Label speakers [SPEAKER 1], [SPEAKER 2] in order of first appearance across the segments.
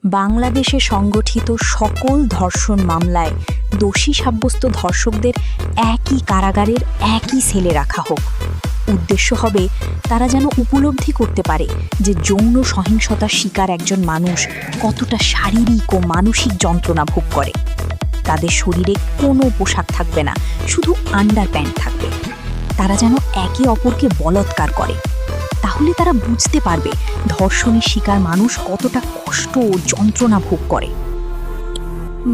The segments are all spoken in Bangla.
[SPEAKER 1] বাংলাদেশে সংগঠিত সকল ধর্ষণ মামলায় দোষী সাব্যস্ত ধর্ষকদের একই কারাগারের একই সেলে রাখা হোক। উদ্দেশ্য হবে তারা যেন উপলব্ধি করতে পারে যে যৌন সহিংসতার শিকার একজন মানুষ কতটা শারীরিক ও মানসিক যন্ত্রণা ভোগ করে। তাদের শরীরে কোনো পোশাক থাকবে না, শুধু আন্ডারপ্যান্ট থাকবে। তারা যেন একে অপরকে বলৎকার করে। তাহলে তারা বুঝতে পারবে ধর্ষণের শিকার মানুষ কতটা কষ্ট ও যন্ত্রণা ভোগ করে।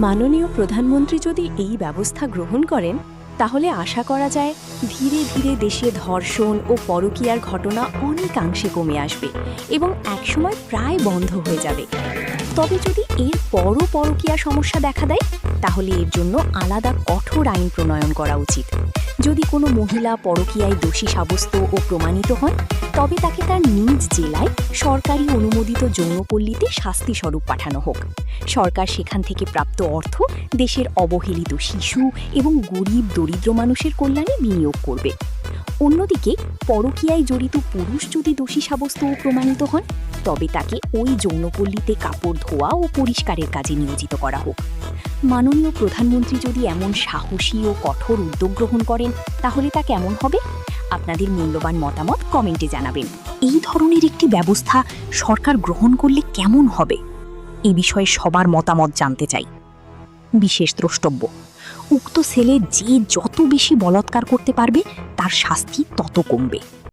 [SPEAKER 2] মাননীয় প্রধানমন্ত্রী যদি এই ব্যবস্থা গ্রহণ করেন, তাহলে আশা করা যায় ধীরে ধীরে দেশে ধর্ষণ ও পরকীয়ার ঘটনা অনেকাংশে কমে আসবে এবং একসময় প্রায় বন্ধ হয়ে যাবে। তবে যদি এর পরও পরকীয়া সমস্যা দেখা দেয়, তাহলে এর জন্য আলাদা কঠোর আইন প্রণয়ন করা উচিত। যদি কোনো মহিলা পরকীয়ায় দোষী সাব্যস্ত ও প্রমাণিত হন, তবে তাকে তার নিজ জেলায় সরকারি অনুমোদিত যৌনপল্লীতে শাস্তি স্বরূপ পাঠানো হোক। সরকার সেখান থেকে প্রাপ্ত অর্থ দেশের অবহেলিত শিশু এবং গরিব দরিদ্র মানুষের কল্যাণে বিনিয়োগ করবে। অন্যদিকে পরকীয়ায় জড়িত পুরুষ যদি দোষী সাব্যস্ত ও প্রমাণিত হন, তবে তাকে ওই যৌনপল্লীতে কাপড় ধোয়া ও পরিষ্কারের কাজে নিয়োজিত করা হোক। মাননীয় প্রধানমন্ত্রী যদি এমন সাহসী ও কঠোর উদ্যোগ গ্রহণ করেন, তাহলে তা কেমন হবে? আপনাদের মূল্যবান মতামত কমেন্টে জানাবেন।
[SPEAKER 1] এই ধরনের একটি ব্যবস্থা সরকার গ্রহণ করলে কেমন হবে? এ বিষয়ে সবার মতামত জানতে চাই। বিশেষ দ্রষ্টব্য: উক্ত সেলে যে যত বেশি বলাৎকার করতে পারবে, তার শাস্তি তত কমবে।